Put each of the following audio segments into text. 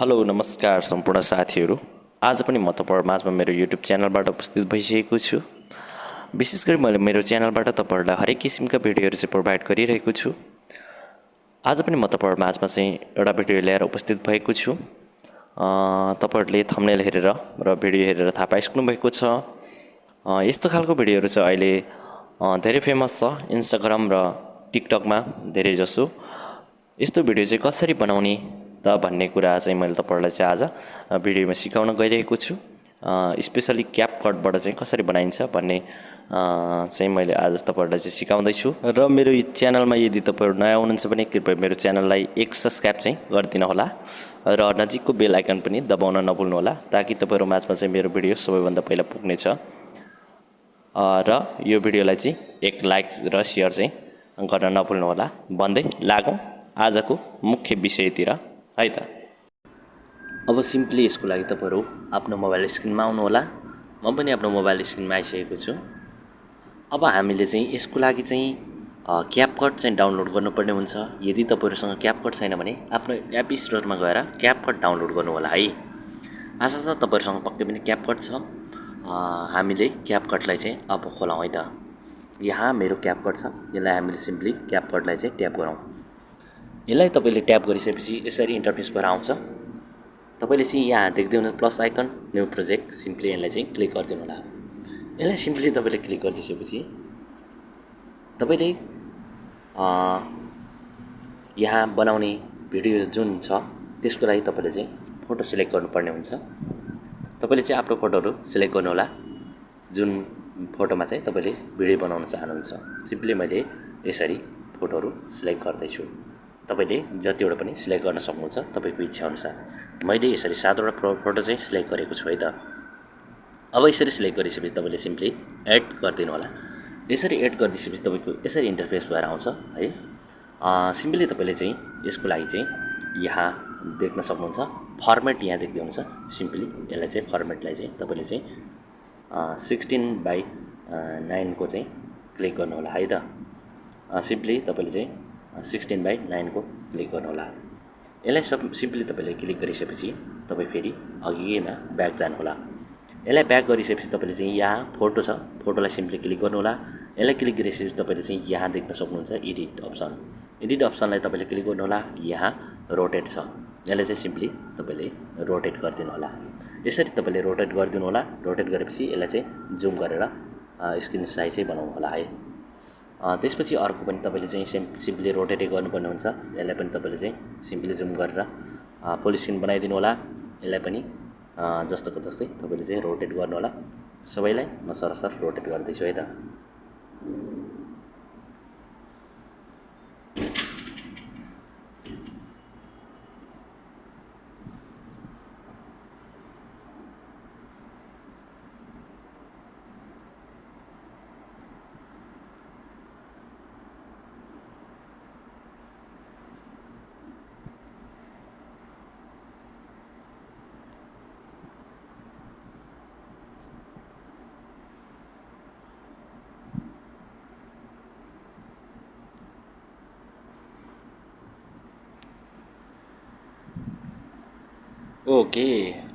Hello नमस्कार सम्पूर्ण साथीहरू। आज पनि म तपाईहरु माझमा मेरो युट्युब च्यानलबाट उपस्थित भइसकेको छु। विशेष गरी मैले मेरो च्यानलबाट तपाईहरुलाई हरेक किसिमका भिडियोहरू चाहिँ प्रोभाइड गरिरहेको छु। आज पनि म तपाईहरु माझमा चाहिँ एउटा भिडियो लिएर उपस्थित भएको छु। तपाईहरुले थम्बनेल हेरेर र भिडियो हेरेर थाहा पाइसक्नु भएको छ। यस्तो खालको भिडियोहरू चाहिँ अहिले धेरै फेमस छ इन्स्टाग्राम र टिकटकमा धेरै जसो। यस्तो भिडियो चाहिँ कसरी बनाउने त भन्ने कुरा चाहिँ मैले तपाईहरुलाई चाहिँ आज भिडियोमा सिकाउन गइरहेको छु। स्पेशली क्यापकटबाट चाहिँ कसरी बनाइन्छ भन्ने चाहिँ मैले आज तपाईहरुलाई चाहिँ सिकाउँदै छु। र मेरो यो च्यानलमा यदि तपाईहरु नयाँ हुनुहुन्छ भने कृपया मेरो च्यानललाई एक सब्स्क्राइब चाहिँ गरिदिनु होला र नजिकको बेल आइकन पनि दबाउन नभुल्नु होला ताकि तपाईहरु माझमा चाहिँ मेरो भिडियो सबैभन्दा पहिला पुग्नेछ। र यो भिडियोलाई चाहिँ एक लाइक र शेयर चाहिँ गर्न नभुल्नु होला भन्दै लागौं आजको मुख्य विषयतिर है त। अब सिम्पली यसको लागि तपाईहरु आफ्नो मोबाइल स्क्रिनमा आउनु होला। म पनि आफ्नो मोबाइल स्क्रिनमा आइसकेको छु। अब हामीले चाहिँ यसको लागि चाहिँ क्यापकट चाहिँ डाउनलोड गर्नुपर्ने हुन्छ। यदि तपाईहरुसँग क्यापकट छैन भने आफ्नो एप स्टोरमा गएर क्यापकट डाउनलोड गर्नु होला है। आशा छ तपाईहरुसँग पक्कै पनि क्यापकट छ। हामीले क्यापकटलाई चाहिँ अब खोलौं है त। यहाँ मेरो क्यापकट छ। यसलाई हामीले सिम्पली क्यापकटलाई चाहिँ ट्याप गरौँ। यसलाई तपाईले ट्याप गरिसकेपछि यसरी इन्टरफेस भएर आउँछ। तपाईले चाहिँ यहाँ देख्दै हुनुहुन्छ प्लस आइकन न्यू प्रोजेक्ट, सिम्पली यसलाई चाहिँ क्लिक गरिदिनु होला। यसलाई सिम्पली तपाईले क्लिक गरिदिएपछि तपाईले यहाँ बनाउने भिडियो जुन छ त्यसको लागि तपाईले चाहिँ फोटो सिलेक्ट गर्नुपर्ने हुन्छ। तपाईले चाहिँ आफ्नो फोटोहरु सिलेक्ट गर्नु होला जुन फोटोमा चाहिँ तपाईले भिडियो बनाउन चाहनुहुन्छ। सिम्पली मैले यसरी फोटोहरु सिलेक्ट गर्दै छु। तपाईले जतिवटा पनि सिलेक्ट गर्न सक्नुहुन्छ तपाईको इच्छा अनुसार। मैले यसरी 7 वटा फोटो चाहिँ सिलेक्ट गरेको छु है त। अब यसरी सिलेक्ट गरिसकेपछि तपाईले सिम्पली एड गरिदिनु होला। यसरी एड गरिदिएपछि तपाईको यसरी इन्टरफेस भएर आउँछ है। सिम्पली तपाईले चाहिँ यसको लागि चाहिँ यहाँ देख्न सक्नुहुन्छ फर्मेट यहाँ देख्दै हुनुहुन्छ। सिम्पली यसलाई चाहिँ फर्मेटलाई चाहिँ तपाईले चाहिँ 16:9 को चाहिँ क्लिक गर्नु होला है त। सिम्पली तपाईले चाहिँ 16:9 को क्लिक गर्नु होला। यसलाई सिम्पली तपाईले क्लिक गरिसकेपछि तपाई फेरि अघिमा ब्याक जानु होला। यसलाई ब्याक गरिसकेपछि तपाईले चाहिँ यहाँ फोटो छ, फोटोलाई सिम्पली क्लिक गर्नु होला। यसलाई क्लिक गरिसकेपछि तपाईले चाहिँ यहाँ देख्न सक्नुहुन्छ एडिट अप्सन। एडिट अप्सनलाई तपाईले क्लिक गर्नु होला। यहाँ रोटेट छ। यसलाई चाहिँ सिम्पली तपाईले रोटेट गरिदिनु होला। यसरी तपाईले रोटेट गरिदिनु होला। रोटेट गरेपछि यसलाई चाहिँ जुम गरेर स्क्रिन साइज चाहिँ बनाउनु होला है। त्यसपछि अर्को पनि तपाईले चाहिँ सिम्पली रोटेटै गर्नुपर्ने हुन्छ। यसलाई पनि तपाईले चाहिँ सिम्पली जुम गरेर फुल स्क्रिन बनाइदिनु होला। यसलाई पनि जस्तोको जस्तै तपाईले चाहिँ रोटेट गर्नु होला। सबैलाई म सरसर रोटेट गर्दै छु है त। ओके,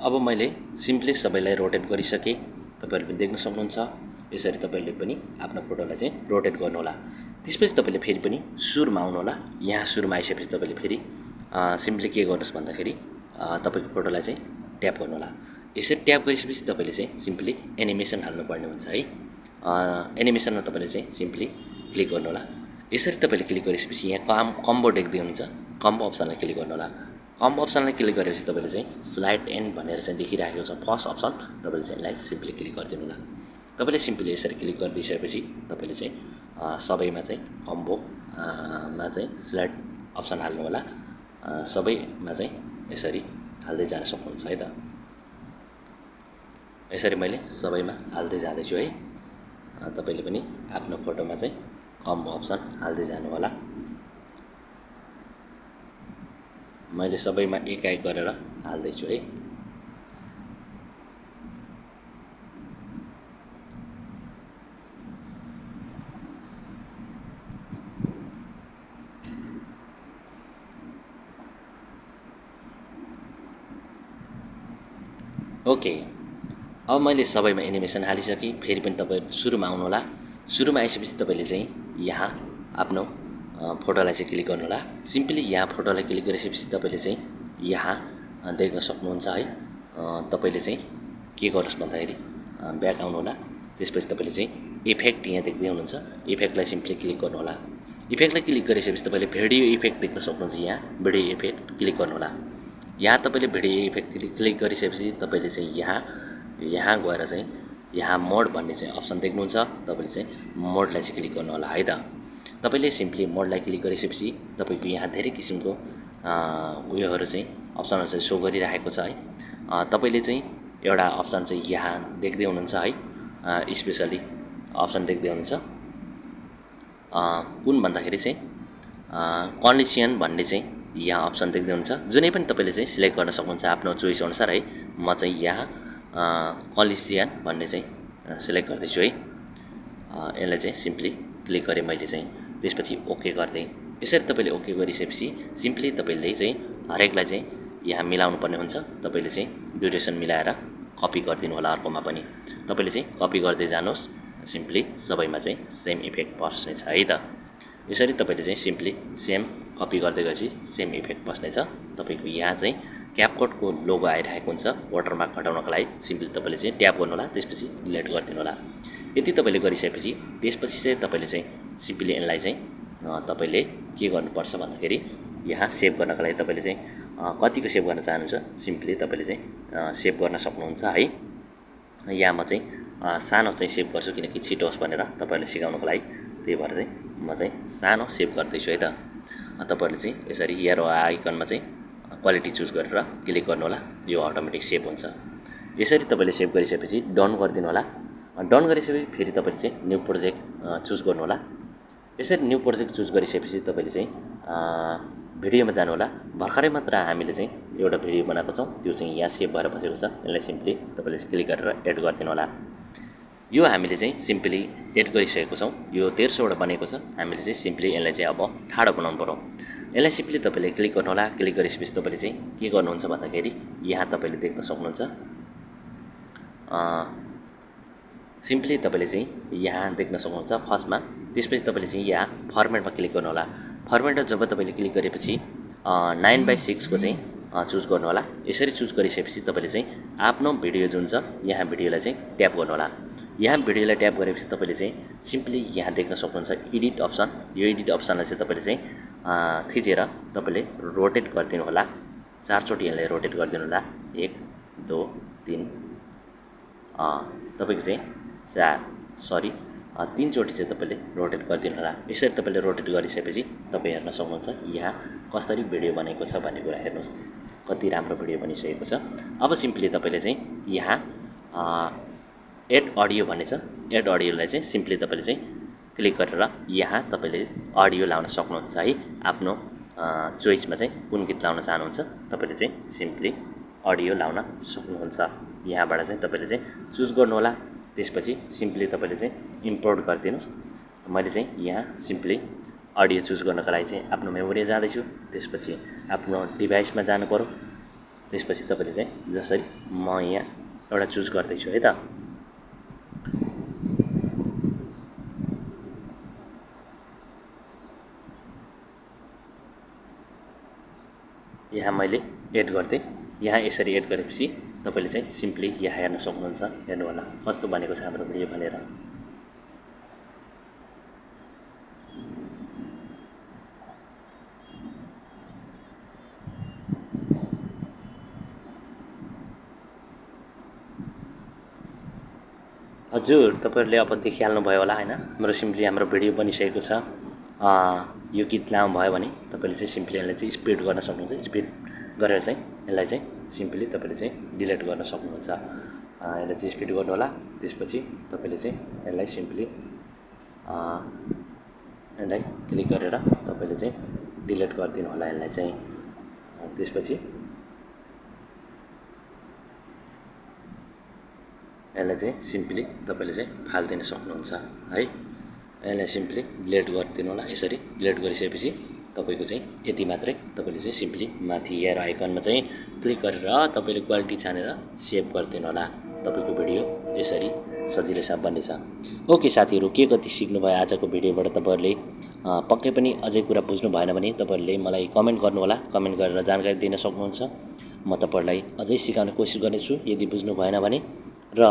अब मैले सिम्पली सबैलाई रोटेट गरिसके। तपाईहरुले पनि देख्न सक्नुहुन्छ। यसरी तपाईहरुले पनि आफ्नो फोटोलाई चाहिँ रोटेट गर्नु होला। त्यसपछि तपाईले फेरि पनि सुरुमा आउनु होला। यहाँ सुरुमा आइसकेपछि तपाईले फेरि सिम्पली के गर्नुस् भन्दाखेरि तपाईको फोटोलाई चाहिँ ट्याप गर्नु होला। यसरी ट्याप गरिसकेपछि तपाईले चाहिँ सिम्पली एनिमेसन हाल्नुपर्ने हुन्छ है। एनिमेसनमा तपाईले चाहिँ सिम्पली क्लिक गर्नु होला। यसरी तपाईले क्लिक गरिसकेपछि यहाँ कम्बो देख्दै हुनुहुन्छ। कम्बो अप्सनलाई क्लिक गर्नु होला। कम्बो अप्सनलाई क्लिक गरेपछि तपाईले चाहिँ स्लाइड एन्ड भनेर चाहिँ देखिरहेको छ फर्स्ट अप्सन। तपाईले चाहिँ यसलाई सिम्पली क्लिक गरिदिनु होला। तपाईले सिम्पली यसरी क्लिक गरिदिसकेपछि तपाईले चाहिँ सबैमा चाहिँ कम्बो मा चाहिँ स्लाइड अप्सन हाल्नु होला। सबैमा चाहिँ यसरी हाल्दै जान सक्नुहुन्छ है त। यसरी मैले सबैमा हाल्दै जाँदैछु है। तपाईले पनि आफ्नो फोटोमा चाहिँ कम्बो अप्सन हाल्दै जानु होला। मैले सबैमा एक एक गरेर हाल्दै छु है। ओके, अब मैले सबैमा एनिमेसन हालिसकेँ। फेरि पनि तपाईँ सुरुमा आउनुहोला। सुरुमा आइसकेपछि तपाईँले चाहिँ यहाँ आफ्नो फोटोलाई चाहिँ क्लिक गर्नुहोला। सिम्पली यहाँ फोटोलाई क्लिक गरिसकेपछि तपाईँले चाहिँ यहाँ देख्न सक्नुहुन्छ है। तपाईँले चाहिँ के गर्नुहोस् भन्दाखेरि ब्याक आउनुहोला। त्यसपछि तपाईँले चाहिँ इफेक्ट यहाँ देख्दै हुनुहुन्छ, इफेक्टलाई सिम्पली क्लिक गर्नुहोला। इफेक्टलाई क्लिक गरिसकेपछि तपाईँले भिडियो इफेक्ट देख्न सक्नुहुन्छ। यहाँ भिडियो इफेक्ट क्लिक गर्नुहोला। यहाँ तपाईँले भिडियो इफेक्ट क्लिक गरिसकेपछि तपाईँले चाहिँ यहाँ गएर चाहिँ यहाँ मोड भन्ने चाहिँ अप्सन देख्नुहुन्छ। तपाईँले चाहिँ मोडलाई चाहिँ क्लिक गर्नुहोला है त। तपाईँले सिम्पली मोडलाई क्लिक गरिसकेपछि तपाईँको यहाँ धेरै किसिमको उयोहरू चाहिँ अप्सनहरू चाहिँ सो गरिरहेको छ है। तपाईँले चाहिँ एउटा अप्सन चाहिँ यहाँ देख्दै हुनुहुन्छ है, स्पेसली अप्सन देख्दै हुनुहुन्छ। कुन भन्दाखेरि चाहिँ कन्डिसन भन्ने चाहिँ यहाँ अप्सन देख्दै हुनुहुन्छ। जुनै पनि तपाईँले चाहिँ सिलेक्ट गर्न सक्नुहुन्छ आफ्नो चोइस अनुसार है। म चाहिँ यहाँ कन्डिसन भन्ने चाहिँ सिलेक्ट गर्दैछु है। यसलाई चाहिँ सिम्पली क्लिक गरेँ मैले चाहिँ, त्यसपछि ओके गरिदिएँ। यसरी तपाईँले ओके गरिसकेपछि सिम्पली तपाईँले चाहिँ हरेकलाई चाहिँ यहाँ मिलाउनु पर्ने हुन्छ। तपाईँले चाहिँ ड्युरेसन मिलाएर कपी गरिदिनु होला अर्कोमा पनि। तपाईँले चाहिँ कपी गर्दै जानुहोस्, सिम्पली सबैमा चाहिँ सेम इफेक्ट बस्नेछ है त। यसरी तपाईँले चाहिँ सिम्पली सेम कपी गर्दै गएपछि सेम इफेक्ट बस्नेछ। तपाईँको यहाँ चाहिँ क्यापकटको लोगो आइरहेको हुन्छ वाटरमार्क हटाउनको लागि। सिम्पली तपाईँले चाहिँ ट्याप गर्नु होला, त्यसपछि डिलिट गरिदिनु होला। यति तपाईँले गरिसकेपछि त्यसपछि चाहिँ तपाईँले चाहिँ सिम्पली यसलाई चाहिँ तपाईँले के गर्नुपर्छ भन्दाखेरि यहाँ सेभ गर्नको लागि तपाईँले चाहिँ कतिको सेभ गर्न चाहनुहुन्छ सिम्पली तपाईँले चाहिँ सेभ गर्न सक्नुहुन्छ है। यहाँ म चाहिँ सानो चाहिँ सेभ गर्छु किनकि छिटो होस् भनेर तपाईँहरूले सिकाउनको लागि। त्यही भएर चाहिँ म चाहिँ सानो सेभ गर्दैछु है त। तपाईँहरूले चाहिँ यसरी एरो आइकनमा चाहिँ क्वालिटी चुज गरेर क्लिक गर्नु होला, यो अटोमेटिक सेभ हुन्छ। यसरी तपाईँले सेभ गरिसकेपछि डन गरिदिनु होला। डन गरिसकेपछि फेरि तपाईँले चाहिँ न्यू प्रोजेक्ट चुज गर्नु होला। यसरी न्यू प्रोजेक्ट चुज गरिसकेपछि तपाईँले चाहिँ भिडियोमा जानु होला। भर्खरै मात्र हामीले चाहिँ एउटा भिडियो बनाएको छौँ, त्यो चाहिँ यहाँ सेभ भएर बसेको छ। यसलाई सिम्पली तपाईँले चाहिँ क्लिक गरेर एड गरिदिनु होला। यो हामीले चाहिँ सिम्पली एड गरिसकेको छौँ। यो 1300वटा बनेको छ। हामीले चाहिँ सिम्पली यसलाई चाहिँ अब ठाडो बनाउनु पर्यो। यसलाई सिम्पली तपाईँले क्लिक गर्नु होला। क्लिक गरिसकेपछि तपाईँले चाहिँ के गर्नुहुन्छ भन्दाखेरि यहाँ तपाईँले देख्न सक्नुहुन्छ। सिम्पली तपाईँले चाहिँ यहाँ देख्न सक्नुहुन्छ फर्स्टमा। त्यसपछि तपाईँले चाहिँ यहाँ फर्मेटमा क्लिक गर्नु होला। फर्मेटमा जब तपाईँले क्लिक गरेपछि 9:6 को चाहिँ चुज गर्नु होला। यसरी चुज गरिसकेपछि तपाईँले चाहिँ आफ्नो भिडियो जुन छ यहाँ भिडियोलाई चाहिँ ट्याप गर्नु होला। यहाँ भिडियोलाई ट्याप गरेपछि तपाईँले चाहिँ सिम्पली यहाँ देख्न सक्नुहुन्छ एडिट अप्सन। यो एडिट अप्सनलाई चाहिँ तपाईँले चाहिँ थिचेर तपाईँले रोटेट गरिदिनु होला। 4 चोटि यसलाई रोटेट गरिदिनु होला। 1 2 3 तपाईँको चाहिँ 3 चोटि चाहिँ तपाईँले रोटेट गरिदिनु होला। यसरी तपाईँले रोटेट गरिसकेपछि तपाईँ हेर्न सक्नुहुन्छ यहाँ कसरी भिडियो बनेको छ भन्ने कुरा हेर्नुहोस्, कति राम्रो भिडियो बनिसकेको छ। अब सिम्पली तपाईँले चाहिँ यहाँ एड अडियो भन्ने छ। एड अडियोलाई चाहिँ सिम्पली तपाईँले चाहिँ क्लिक गरेर यहाँ तपाईँले अडियो लाउन सक्नुहुन्छ है। आफ्नो चोइसमा चाहिँ कुन गीत लाउन चाहनुहुन्छ तपाईँले चाहिँ सिम्पली अडियो लाउन सक्नुहुन्छ। यहाँबाट चाहिँ तपाईँले चाहिँ चुज गर्नु होला। त्यसपछि सिम्पली तपाईँले चाहिँ इम्पोर्ट गरिदिनुहोस्। मैले चाहिँ यहाँ सिम्पली अडियो चुज गर्नको लागि चाहिँ आफ्नो मेमोरी जाँदैछु। त्यसपछि आफ्नो डिभाइसमा जानु पर्यो। त्यसपछि तपाईँले चाहिँ जसरी म यहाँ एउटा चुज गर्दैछु है त। यहाँ मैले एड गर्दै यहाँ यसरी एड गरेपछि तपाईँले चाहिँ सिम्पली यहाँ हेर्न सक्नुहुन्छ। हेर्नु होला कस्तो बनेको छ हाम्रो भिडियो भनेर। हजुर तपाईँहरूले अब देखिहाल्नु भयो होला हैन, हाम्रो सिम्पली हाम्रो भिडियो बनिसकेको छ। यो गीत लामो भयो भने तपाईँले चाहिँ सिम्पली यसलाई चाहिँ स्पिड गर्न सक्नुहुन्छ। स्पिड गरेर चाहिँ यसलाई चाहिँ सिम्पली तपाईँले चाहिँ डिलिट गर्न सक्नुहुन्छ। यसलाई चाहिँ स्पिड गर्नु होला। त्यसपछि तपाईँले चाहिँ यसलाई सिम्पली यसलाई क्लिक गरेर तपाईँले चाहिँ डिलिट गरिदिनु होला यसलाई चाहिँ। त्यसपछि यसलाई चाहिँ सिम्पली तपाईँले चाहिँ फालिदिन सक्नुहुन्छ है। यसलाई सिम्पली डिलिट गरिदिनु होला। यसरी डिलिट गरिसकेपछि तपाईँको चाहिँ यति मात्रै। तपाईँले चाहिँ सिम्पली माथि एरो आइकनमा चाहिँ क्लिक गरेर तपाईँले क्वालिटी छानेर सेभ गरिदिनु होला। तपाईँको भिडियो यसरी सजिलैसँग बन्नेछ। ओके साथीहरू, के कति सिक्नुभयो आजको भिडियोबाट तपाईँहरूले? पक्कै पनि अझै कुरा बुझ्नु भएन भने तपाईँहरूले मलाई कमेन्ट गर्नुहोला। कमेन्ट गरेर जानकारी दिन सक्नुहुन्छ। म तपाईँहरूलाई अझै सिकाउने कोसिस गर्नेछु यदि बुझ्नु भएन भने। र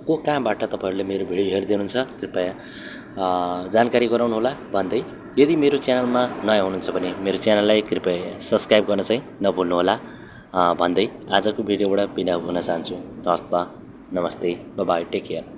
कहाँबाट तपाईँहरूले मेरो भिडियो हेर्दै हुनुहुन्छ कृपया जानकारी गराउनुहोला भन्दै, यदि मेरो च्यानलमा नयाँ हुनुहुन्छ भने मेरो च्यानललाई कृपया सब्सक्राइब गर्न चाहिँ नभुल्नुहोला भन्दै आजको भिडियोबाट बिदा हुन चाहन्छु। हस्त, नमस्ते, बाई, टेक केयर।